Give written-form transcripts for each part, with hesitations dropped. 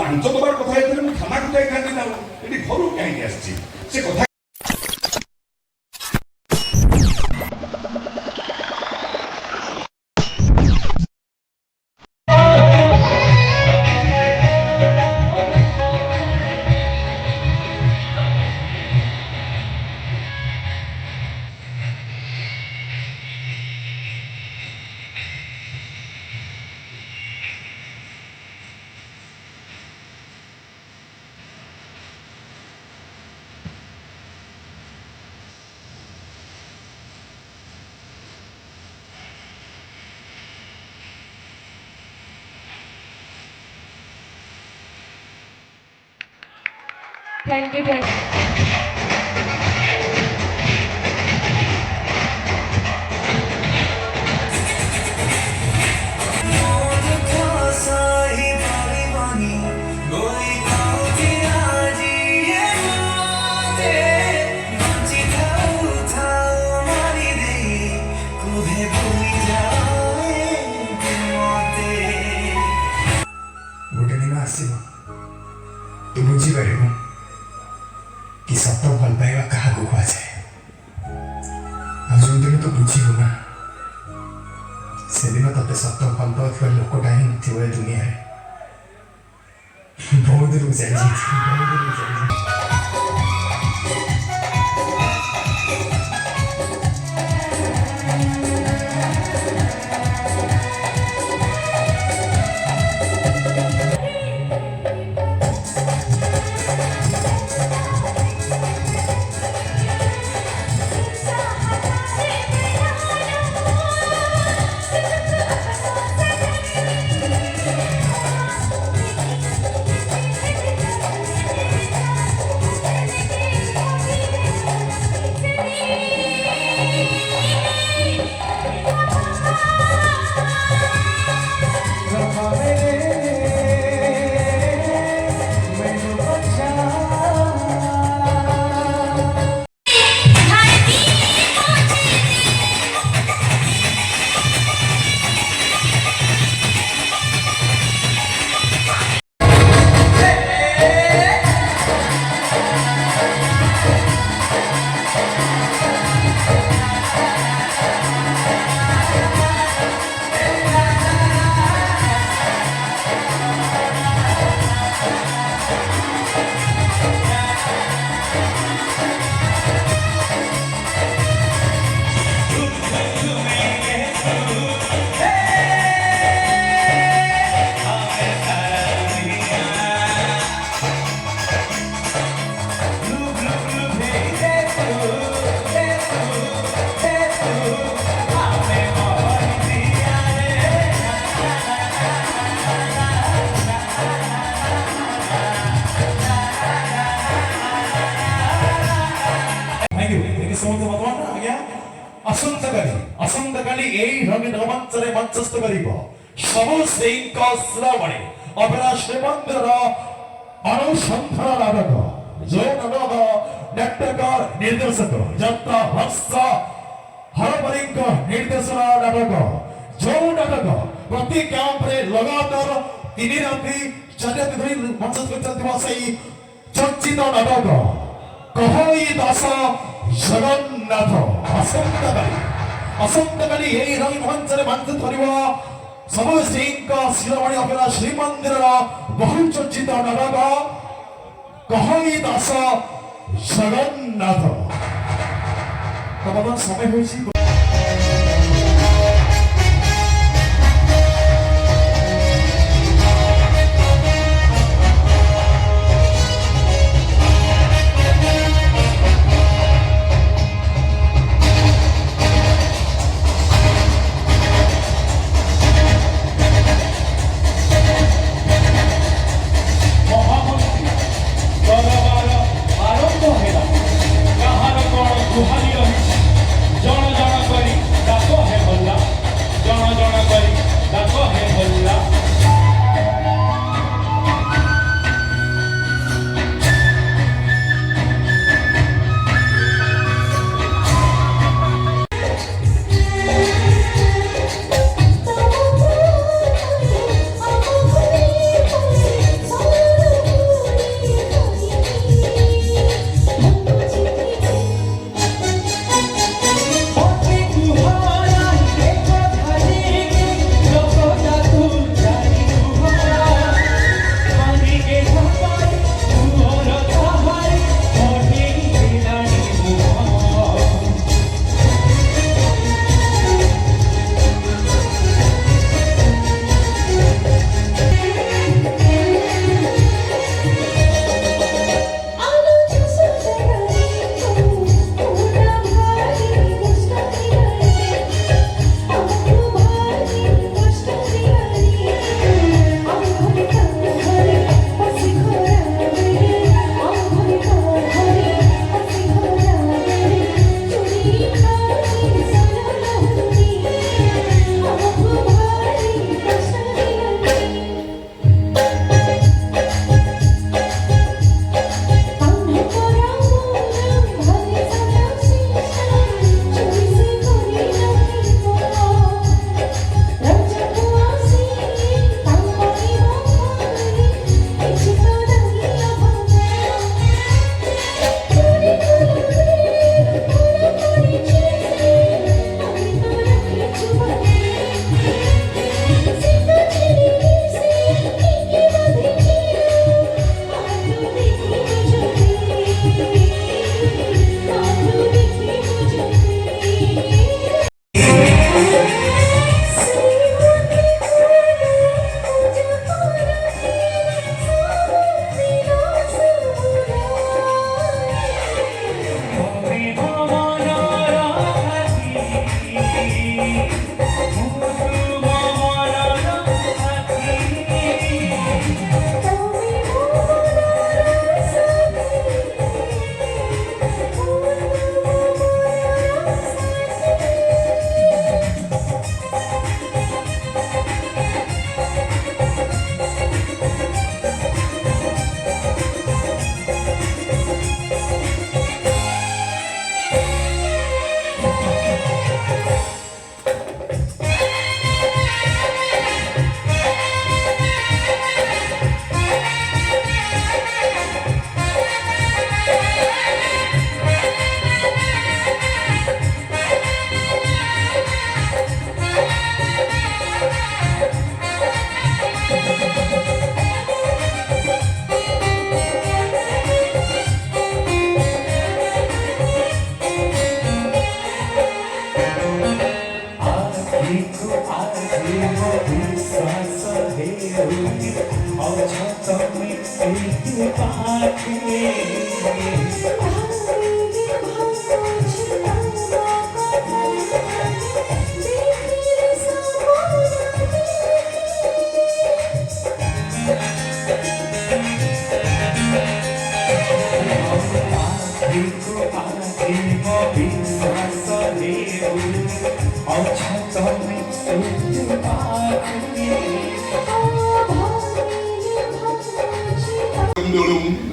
Launch दबार कथा होते मुझे थाना को जाई ना ये घर कहीं आसी से कथा थैंक यू थैंक यू गोटे दिन आसव तू बुझीपर कि सत भल पाइबा क्या कह जाए जो दिन तू बुझीबू ना से दिन ते सत भल पाता लोकटा ही नए दुनिया बहुत दूर जाए असंतकाली यही रंगीन रोमांचरे मंचस्थ करिबो सबु सिंह श्रावणी अपेरा श्रीमंदिर अनुसंधान नाटक जो नाटक नाट्यकार निर्देशक जत्रा हस्त हरपरिक निर्देशना नाटक जो नाटक प्रति कैंप रे लगातार 3 राति 4 राति धरी मंचस्थ करथिबा सही चर्चित नाटक कहोई दास जगन्नाथ असंतकाली यही रंगीन मंचरे मंच धरिबो सबु सिंह श्रावणी अपेरा श्रीमंदिर बहु चर्चित नाटक कहोई दास जगन्नाथ तब समय होइछि जन जन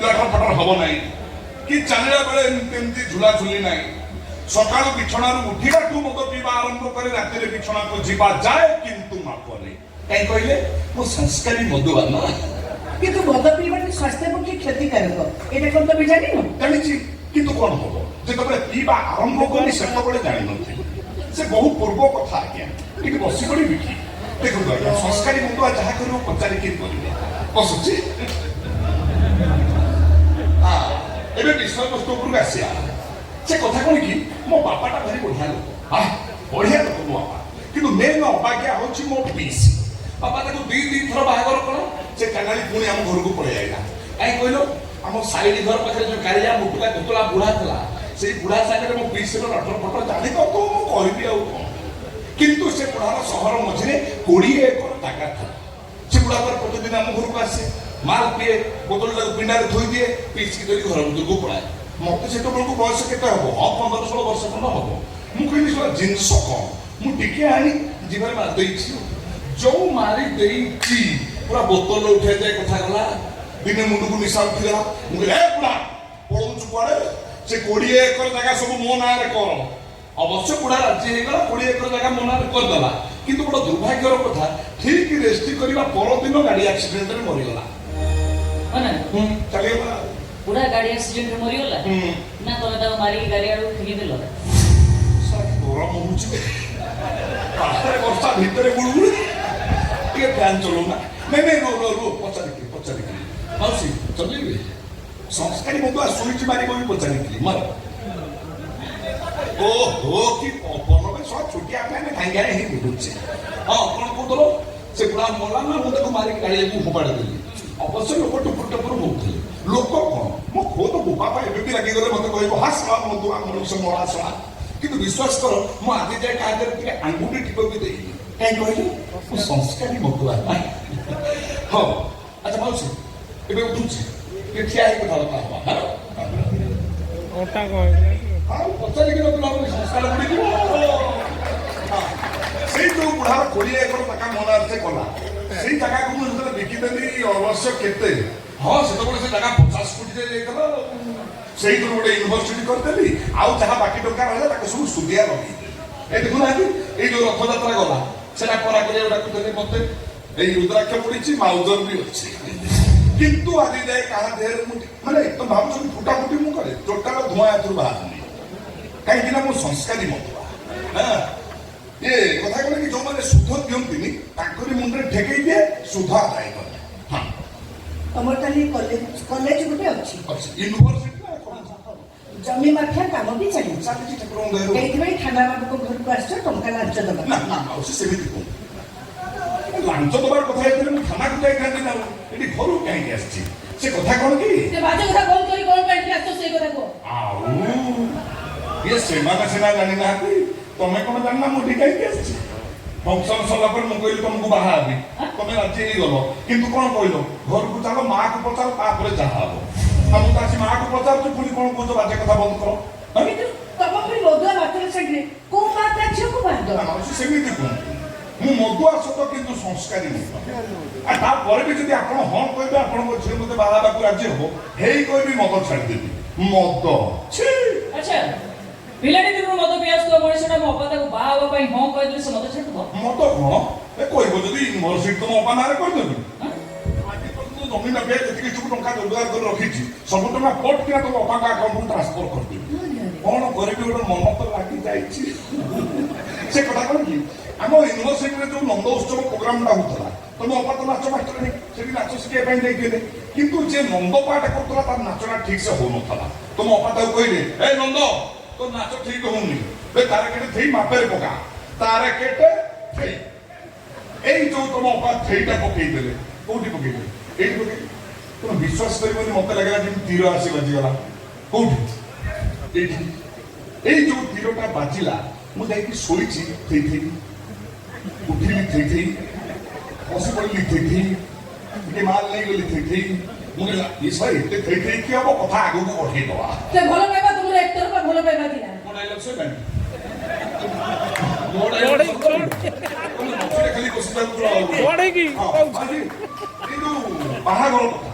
ଲଟପଟ ହବ ନାହିଁ କି ଚାଲିଲା ବେଳେ ଏମିତି ଝୁଲାଝୁଲି ନାହିଁ ସକାଳୁ ବିଛଣାରୁ ଉଠିବାଠୁ ମଦ ପିଇବା ଆରମ୍ଭ କରି ରାତିରେ ବିଛଣାକୁ ଯିବା ଯାଏ କିନ୍ତୁ ମାପରେ କାହିଁ କହିଲେ ମୁଁ ସଂସ୍କାରୀ ମଦୁଆ ନା କିନ୍ତୁ ମଦ ପିଇବାଟା ସ୍ୱାସ୍ଥ୍ୟ ପକ୍ଷେ କ୍ଷତିକାରକ ଏଇଟା କଣ ତମେ ଜାଣିନ? ଜାଣିଛି କିନ୍ତୁ କଣ ହବ ଯେତେବେଳେ ପିଇବା ଆରମ୍ଭ କଲି ସେତେବେଳେ ଜାଣିନଥିଲି ସେ ବହୁ ପୂର୍ବ କଥା ଆଜ୍ଞା ଟିକେ ବସି ପଡ଼ିବି କି ଦେଖନ୍ତୁ ଆଜ୍ଞା ସଂସ୍କାରୀ ମଦୁଆ ଯାହା କରିବ ପଚାରିକି କରିବେ ବସୁଛି ଏବେ ବିଷୟବସ୍ତୁ ଉପରକୁ ଆସିବା ସେ କଥା କଣ କି ମୋ ବାପାଟା ଭାରି ବଢିଆ ଲୋକ ବଢିଆ ଲୋକ ମୋ ବାପା କିନ୍ତୁ ମେନ୍ ଅବାଜ୍ଞା ହଉଛି ମୋ ପିଇସି ବାପା ତାକୁ ଦି ଥର ବାହାଘର କଲ ସେ କାନାଳି ପୁଣି ଆମ ଘରକୁ ପଳେଇ ଆଇଲା କାହିଁ କହିଲ ଆମ ସାଇଡ୍ ଘର ପାଖରେ ଯୋଉ କାଳିଆ ମୁଟୁକା ତେତୁଳା ବୁଢା ଥିଲା ସେଇ ବୁଢା ସାଙ୍ଗରେ ମୋ ପିଇସିର ଲଟର ଫଟର ଜାଣି ତ ମୁଁ କହିବି ଆଉ କଣ କିନ୍ତୁ ସେ ବୁଢାର ସହର ମଝିରେ 20 ଏକର ଜାଗା ଥିଲା ସେ ବୁଢା ପରେ ପ୍ରତିଦିନ ଆମ ଘରକୁ ଆସେ ମାଲ ପିଏ ବୋତଲଟାକୁ ପିଣ୍ଡାରେ ଥୋଇ ଦିଏ ପିଇସି ଧରି ଘର ଭିତରକୁ ପଳାଏ ମତେ ସେତେବେଳକୁ ବୟସ କେତେ ହବ 15-16 ବର୍ଷ ଖଣ୍ଡ ହବ ମୁଁ କହିଲି ସେଟା ଜିନିଷ କଣ ମୁଁ ଟିକେ ଆଣି ଜିଭରେ ମାରି ଦେଇଛି ଯୋଉ ମାରି ଦେଇଛି ପୁରା ବୋତଲ ଉଠାଇ ଯାଏ କଥା ଗଲା ଦିନେ ମୁଣ୍ଡକୁ ନିଶା ଉଠିଗଲା ମୁଁ କହିଲି ଏ ବୁଢା ପଳଉଛୁ କୁଆଡେ ସେ 20 ଏକର ଜାଗା ସବୁ ମୋ ନାଁରେ କର ଅବଶ୍ୟ ବୁଢା ରାଜି ହେଇଗଲା 20 ଏକର ଜାଗା ମୋ ନାଁରେ କରିଦେଲା କିନ୍ତୁ ବଡ ଦୁର୍ଭାଗ୍ୟର କଥା ଠିକ ରେଷ୍ଟ୍ରି କରିବା ପରଦିନ ଗାଡି ଆକ୍ସିଡେଣ୍ଟରେ ମରିଗଲା ଚାଲିଗଲା ବୁଢା ଗାଡି ଆକ୍ସିଡେଣ୍ଟରେ ମରିଗଲା ନା ତମେ ତାକୁ ମାରିକି ଗାଡି ଆଡକୁ ଫିଙ୍ଗିଦେଲ ଗରମ ହଉଛି ପାଖରେ ବର୍ଷା ଭିତରେ ଗୁଳୁଗୁଳି ଟିକେ ଫ୍ୟାନ ଚଲଉନା ନାଇଁ ରୁହ ପଚାରିକି ମାଉସୀ ଚଲେଇବେ ସଂସ୍କାରୀ ମଦୁଆ ଶୁଣିଛି ମାରିବ ବି ପଚାରିଥିଲି ମାର ଓହୋ କି ପବନ ସବ ଛୋଟିଆ ପ୍ଲାନେ ଭାଙ୍ଗିଆରେ ହିଁ ବୁଲୁଛି ହଁ କଣ କହୁଥିଲ ସେ ବୁଢା ମଲା ନା ମୁଁ ତାକୁ ମାରିକି ଗାଡିକୁ ଫୋପାଡ଼ି ଦେଲି ଅବଶ୍ୟ ଲୋକ ଟୁପୁର ହଉଥିଲେ ଲୋକ କଣ ମୋ ଖୋଦ ବାପା ଏବେ ବି ଲାଗିଗଲେ ମତେ କହିବ ହାସଲା ମଧୁଆ ମଣିଷ ମରା ଶଳା କିନ୍ତୁ ବିଶ୍ୱାସ କର ମୁଁ ଆଜି ଯାଏ କାହା ଦେହରେ ଟିକେ ଆଙ୍ଗୁଠି ଟିପ ବି ଦେଇନି କାହିଁ କହିଲି ମୁଁ ସଂସ୍କାରୀ ମଧୁଆ ହଉ ଆଚ୍ଛା ମାଉସୀ ଏବେ ଉଠୁଛି ଟିକେ ଠିଆ ହେଇକି କଥାବାର୍ତ୍ତା ହବା ଆଉ ପଚାରିକି ରଖିଲା ସଂସ୍କାର ବୁଡ଼ିଯିବ ସେଇ ଯୋଉ ବୁଢାର 20 ଏକର ଜାଗା ମୋ ନାଁରେ ସେ କଲା ସେଇ ଜାଗାକୁ ମୁଁ ଯେତେବେଳେ ବିକିଦେଲି ଅବଶ୍ୟ କେତେ ହଁ ସେତେବେଳେ ସେ ଜାଗା 50 କୋଟିରେ ଯାଇଥିଲା ସେଇଥିରୁ ଗୋଟେ ୟୁନିଭର୍ସିଟି କରିଦେଲି ଆଉ ଯାହା ବାକି ଟଙ୍କା ରହିଲା ତାକୁ ସବୁ ସୁଦିଆ ଲଗେଇଦେଲି ଏ ଦେଖୁନାହାନ୍ତି ଏଇ ଯୋଉ ରଥଯାତ୍ରା ଗଲା ସେଟା କରା କରିବାକୁ ଡାକୁଥିଲେ ମତେ ଏଇ ରୁଦ୍ରାକ୍ଷ ପଡିଛି ମାଉଜର ବି ଅଛି କିନ୍ତୁ ଆଜି ଯାଏ କାହା ଦେହରେ ମୁଁ ମାନେ ତମ ଭାବୁଛନ୍ତି ଫୁଟାଫୁଟି ମୁଁ କରେ ଟୋଟାଲ ଧୂଆଁ ଏଥିରୁ ବାହାରୁନି କାହିଁକି ନା ମୁଁ ସଂସ୍କାରୀ ମଧୁଆ ଏ କଥା କଲେ କି ଯୋଉମାନେ ସୁଧ ଦିଅନ୍ତିନି ତାଙ୍କରି ମୁଣ୍ଡରେ ଠେକେଇ ଦିଏ ସୁଧ ଆଦାୟ କରେ ତମର କାଲି କଲେଜ ଗୋଟେ ଅଛି ୟୁନିଭର୍ସିଟି ଜମି ମାଫିଆ କାମ ବି ଚାଲିଛି ଚାଲିଛି ଠାକୁରଙ୍କ ଦୟାରୁ ସେଇଥିପାଇଁ ଥାନା ବାବୁଙ୍କ ଘରକୁ ଆସିଛ ଟଙ୍କା ଲାଞ୍ଚ ଦେବା ନା ମାଉସୀ ସେମିତି କୁହ ଲାଞ୍ଚ ଦେବାର କଥା ହେଇଥିଲେ ମୁଁ ଥାନାକୁ ଯାଇଥାନ୍ତି ନା ଏଠି ଘରୁ କାହିଁକି ଆସିଛି ସେ କଥା କଣ କି ବାଜେ କଥା କଣ କରି କଣ ପାଇଁ ଆସିଛ ସେଇ କଥା କୁହ ଆଉ ଇଏ ସେମାନେ ସିନା ଜାଣିନାହାନ୍ତି ତମେ କଣ ଜାଣିନା ମୁଁ ଏଠି କାହିଁକି ଆସିଛି ଫଙ୍କସନ ସରିଲା ପରେ ମୁଁ କହିଲି ତମକୁ ବାହା ହେବି ତମେ ରାଜି ହେଇଗଲ କିନ୍ତୁ କଣ କହିଲ ଘରକୁ ଚାଲ ମାଆକୁ ପଚାର ତାପରେ ଯାହା ହବ ଆଉ ମୁଁ ତ ଆସି ମାଆକୁ ପଚାରୁଛି ପୁଣି କଣ କହୁଛ ବାଜେ କଥା ବନ୍ଦ କର ତମ ପୁଣି ମଦୁଆ ମାତ୍ର ସାଙ୍ଗରେ କୋଉ ମା ତା ଝିଅକୁ ବାଦ ସେମିତି କୁହନ୍ତୁ ମୁଁ ମଦୁଆ ସତ କିନ୍ତୁ ସଂସ୍କାରୀ ନୁହେଁ ଆଉ ତାପରେ ବି ଯଦି ଆପଣ ହଁ କହିବେ ଆପଣଙ୍କ ଝିଅ ମତେ ବାହା ହେବାକୁ ରାଜି ହବ ହେଇ କହିବି ମଦ ଛାଡ଼ିଦେବି ମଦ ଆଚ୍ଛା ପିଲାଟି ଦିନରୁ ମଦ ପିଇ ଆସୁଥିବା ମଣିଷଟା ମୋ ଅପା ତାକୁ ବାହା ହେବା ପାଇଁ ହଁ କହିଦେଲେ ସେ ମଦ ଛାଡ଼ିଦେବ ମଦ କଣ ଏ କହିବ ଯଦି ୟୁନିଭର୍ସିଟି ତମ ଅପା ନାଁରେ କହିଦେବି ଆଜି ପର୍ଯ୍ୟନ୍ତ ଜମି ମାଫିଆ ଯେତିକି ସବୁ ଟଙ୍କା ରୋଜଗାର କରି ରଖିଛି ସବୁ ଟଙ୍କା ପଟ କିନା ତମ ଅପାଙ୍କ ଆକାଉଣ୍ଟକୁ ଟ୍ରାନ୍ସଫର କରିଦେବି କଣ କରିବି ଗୋଟେ ମନ ତ ଲାଗି ଯାଇଛି ସେ କଥା କଣ କି ଆମ ୟୁନିଭର୍ସିଟିରେ ଯୋଉ ନନ୍ଦ ଉତ୍ସବ ପ୍ରୋଗ୍ରାମଟା ହଉଥିଲା ତମ ଅପା ତ ନାଚ ମାଷ୍ଟର ନେଇ ସେଠି ନାଚ ଶିଖିବା ପାଇଁ ଯାଇଥିଲେ କିନ୍ତୁ ଯେ ନନ୍ଦ ପାଠ କରୁଥିଲା ତାର ନାଚଟା ଠିକ ସେ ହଉନଥିଲା ତମ ଅପା ତାକୁ କହିଲେ ଏ ନନ୍ଦ तो नाच ठीक होनी बे तारे केटे थई मापेरे पका तारे केटे थई एई जो तुम अपा थईटा पकई देले କୋଉଠି ପକେଇଲି ଏଇଠି ପକେଇଲି ତୁମେ ବିଶ୍ୱାସ କରିବନି ମତେ ଲାଗିଲା ଯେମିତି ତୀର ଆସି ବାଜିଗଲା କୋଉଠି ଏଇଠି ଏଇ ଯୋଉ ତୀରଟା ବାଜିଲା ମୁଁ ଯାଇକି ଶୋଇଛି ଥେଇ ଥେଇ ଉଠିଲି ଥେଇ ଥେଇ ବସି ପଡ଼ିଲି ଥେଇ ଥେଇ ଟିକେ ମାଲ ନେଇଗଲି ଥେଇ ଥେଇ ମୁଁ କହିଲା ଏ ସାର୍ ଏତେ ଥେଇ ଥେଇ କି ହବ କଥା ଆଗକୁ ବଢେଇଦବା ସେ ଭଲ ପାଇବା ତୁମର ଏକତରଫା ଭଲ ପାଇବା ଥିଲା ମୋ ଡାଇଲଗ ଶୋଇଲାଣି ମୋ ଡାଇଲଗ ଖାଲି ବସି ବାହାଘର କଥା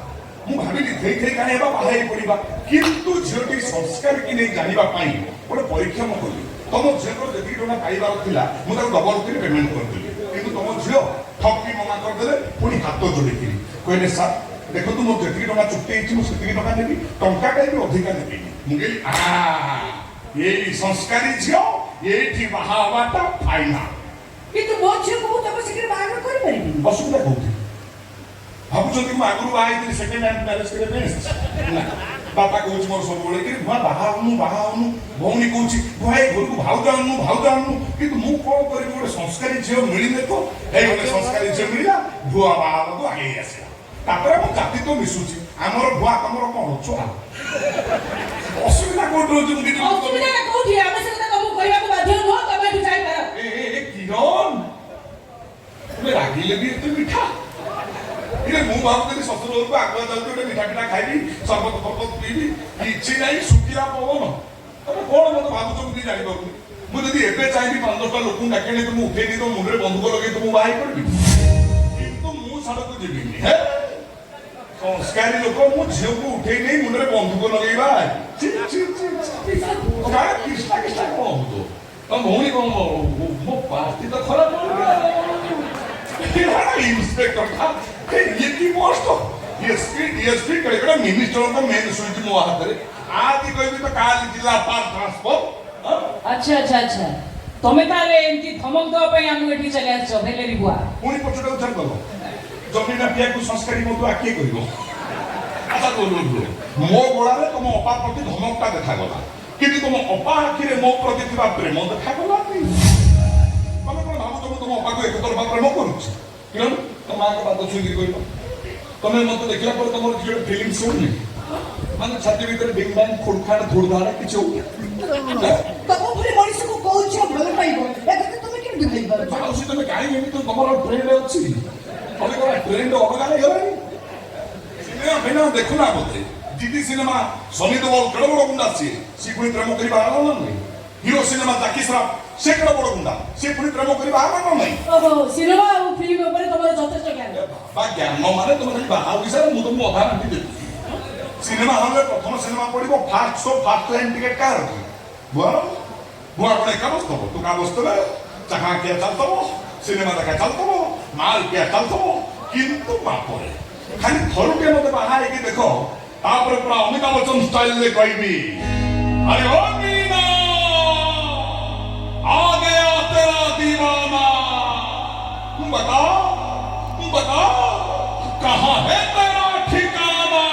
ମୁଁ ଭାବିଲି ଥେଇ ଥେଇ କାହିଁ ହେବା ବାହା ହେଇ ପଡ଼ିବା କିନ୍ତୁ ଝିଅଟି ସଂସ୍କାର କି ନେଇ ଜାଣିବା ପାଇଁ ଗୋଟେ ପରୀକ୍ଷା ମୁଁ କଲି ତମ ଝିଅଙ୍କର ଯେତିକି ଟଙ୍କା ପାଇବାର ଥିଲା ମୁଁ ତାକୁ ଡବଲ କରି ପେମେଣ୍ଟ କରିଦେଲି କିନ୍ତୁ ତମ ଝିଅ ଠକି ମନା କରିଦେଲେ ପୁଣି ହାତ ଯୋଡ଼ିକିରି କହିଲେ ସାର୍ ଦେଖନ୍ତୁ ମୁଁ ଯେତିକି ଟଙ୍କା ଚୁକ୍ତି ହେଇଛି ମୁଁ ସେତିକି ଟଙ୍କା ନେବି ଟଙ୍କାଟା ବି ଅଧିକା ନେବି ମୁଁ କହିଲି ଏଇ ସଂସ୍କାରୀ ଝିଅ ଏଇଠି ବାହା ହବାଟା ଫାଇନାଲ କିନ୍ତୁ ମୋ ଝିଅକୁ ମୁଁ ତମ ଶୀଘ୍ର ବାହାଘର କରିପାରିବି ଅସୁବିଧା କୋଉଠି ଭାବୁଛନ୍ତି ମୁଁ ଆଗରୁ ବାହା ହେଇଥିଲି ସେକେଣ୍ଡ ହ୍ୟାଣ୍ଡ ମ୍ୟାରେଜ କରିବା ପାଇଁ ନା ବାପା କହୁଛି ମୋର ସବୁବେଳେ କି ଭୁଆ ବାହା ହଉନୁ ଭଉଣୀ କହୁଛି ଭୁଆ ଏଇ ଘରକୁ ଭାଉଜ ଆଣୁନୁ କିନ୍ତୁ ମୁଁ କଣ କରିବି ଗୋଟେ ସଂସ୍କାରୀ ଝିଅ ମିଳିଲେ ତ ଏଇ ଗୋଟେ ସଂସ୍କାରୀ ଝିଅ ମିଳିଲା ଭୁଆ ବାହା ହବାକୁ ଆଗେଇ ଆସିଲା ତାପରେ ମୋ ଜାତି ତ ମିଶୁଛି ଆମର ଭୁଆ ତମର କଣ ଛୁଆ ଅସୁବିଧା କୋଉଠି ରହୁଛି ଅସୁବିଧା କୋଉଠି ଆମେ ସେ କଥା ତମକୁ କହିବାକୁ ବାଧ୍ୟ ନୁହଁ ତମେ ଏଠୁ ଯାଇପାର କିରଣ ତୁମେ ରାଗିଲେ ବି ଏତେ ମିଠା ମୁଁ ଭାବୁଥିଲି ଶ୍ୱଶୁରକୁ ଆଗୁଆ ଯାଉଛି ଗୋଟେ ମିଠା ପିଠା ଖାଇବି ସର୍ବତ ଫର୍ବତ ପିଇବି କିଛି ନାହିଁ ଶୁଖିଲା ପବନ ତମେ କଣ ମତେ ଭାବୁଛ ମୁଁ ଜାଣିପାରୁନି ମୁଁ ଯଦି ଏବେ ଚାହିଁବି 5-10ଟା ଲୋକଙ୍କୁ ଡାକି ନେଇ ମୁଁ ଉଠେଇନି ତ ମୁଣ୍ଡରେ ବନ୍ଧୁକ ଲଗେଇ ତ ମୁଁ ବାହା ହେଇପାରିବି କିନ୍ତୁ ମୁଁ ଛାଡ଼କୁ ଯିବିନି ସଂସ୍କାରୀ ଲୋକ ମୁଁ ଝିଅକୁ ଉଠେଇ ନେଇ ମୁଣ୍ଡରେ ବନ୍ଧୁକ ଲଗେଇବା କିଷ୍ଟା କଣ ହଉଛ ତମ ଭଉଣୀ କଣ ମୋ ପାର୍ଟି ତ ଖରାପ ଇନ୍ସପେକ୍ଟର ये की पोस्ट डीएसपी कड़े मिनिस्टर का मेन स्विच मो हाथ रे आदि कहबी तो काल जिला पार ट्रांसफर अच्छा तमे ताले एंती धमक दवा पई आमु एठी चले आछो भेलेरी बुआ पुनी पछटा उछार दलो जमीन पिया को संस्कारी मतो आके करिवो आशा करू मो गोड़ा रे तुम अपा प्रति धमकटा देखा गला किंतु तुम अपा आखि रे मो प्रति थिबा प्रेम देखा गला नहीं तमे कोन भाबु तुम अपा को एक तरफा प्रेम करूछ किरण तो मां को बात छुई करिवो तमे मते देखला पर तमर जे फीलिंग्स होनी माने छाती भीतर बिग बैंग खुड़खाड़ धुड़धाड़ किछ हो तब भले मनीष को कहूछ भल पाइबो एते तमे केम दिखाई पारो बाउसी तमे काई एमी तो तमर ट्रेंड अछि तमे कोन ट्रेंड अलगा नै गलानी सिनेमा बिना देखुना बोते जीती सिनेमा सनी देओल केड़ बड़ गुंडा सी पुनी प्रेम करी बाहर नै हिरो सिनेमा जाकी श्रॉफ से केड़ बड़ गुंडा से पुनी प्रेम करी बाहर नै ओहो सिनेमा और फिल्म ऊपर तमर यथेष्ट ज्ञान बा ज्ञान माने तुम खाली बाहा विषय मु तुमको अधा घंटी दे सिनेमा हॉल में प्रथम सिनेमा पड़िबो first show first line ticket कार बुआ कोन एका बस्तो तू का बस्तो चाका के चलतो सिनेमा देखा चलतो माल के चलतो किंतु बापरे खाली थरुटे मते बाहा एकी देखो तापर पूरा अमिताभ बच्चन स्टाइल ले कहबी अरे ओ मीना आ गया तेरा दीवाना तुम बता कहाँ है तेरा ठिकाना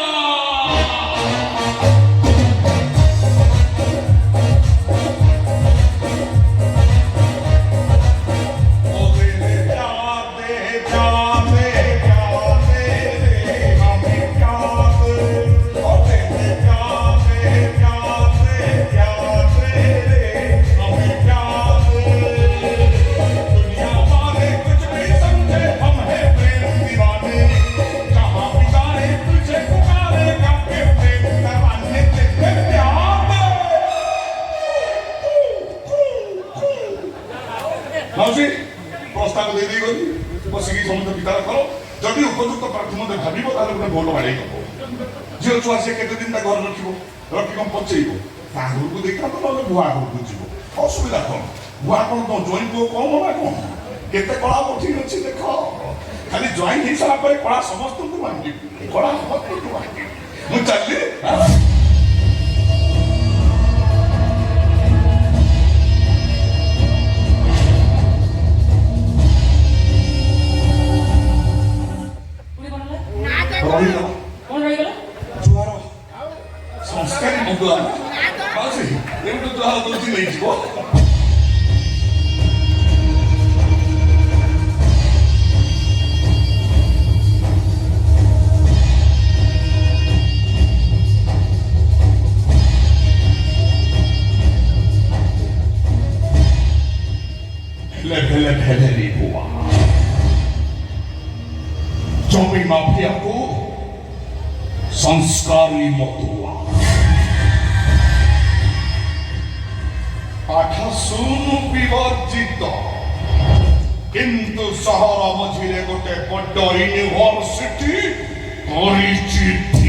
ओ तेरे जाते जाते जाते हमें क्या दे ओ तेरे जाते जाते जाते हमें क्या दे दुनिया वाले कुछ भी समझे हम है प्रेम दीवाने कहाँ बिताए तुझे पुकारेगा के प्रेम दीवाने तेरे प्यार में माउसी प्रस्ताव दे दी गली बसिकी समस्त विचार करो जदि उपयुक्त प्रार्थी मते भाबिबो ताले गोटे भोट बाड़े दबो झियो छुआ से केते दिन ता घर रखिबो रखि कम पचेइबो ता घरକୁ देखा तो नले बुआ घरକୁ ଯିବ असुविधा कोन बुआ कोन तो जॉइन को कम ना कोन केते कला पठी अछि देखो खाली जॉइन ही सारा पर कला समस्त को मांगी कला समस्त को मांगी मु चलली ରହିଗଲା कोन रही गला जुआर संस्कारी मधुआ माउसी एमटो जुआर दोची नै जिवो को संस्कारी मतुआ पाठ सुनु विवर्जित किंतु सहर मझिरे गोटे बड़ यूनिवर्सिटी परिचित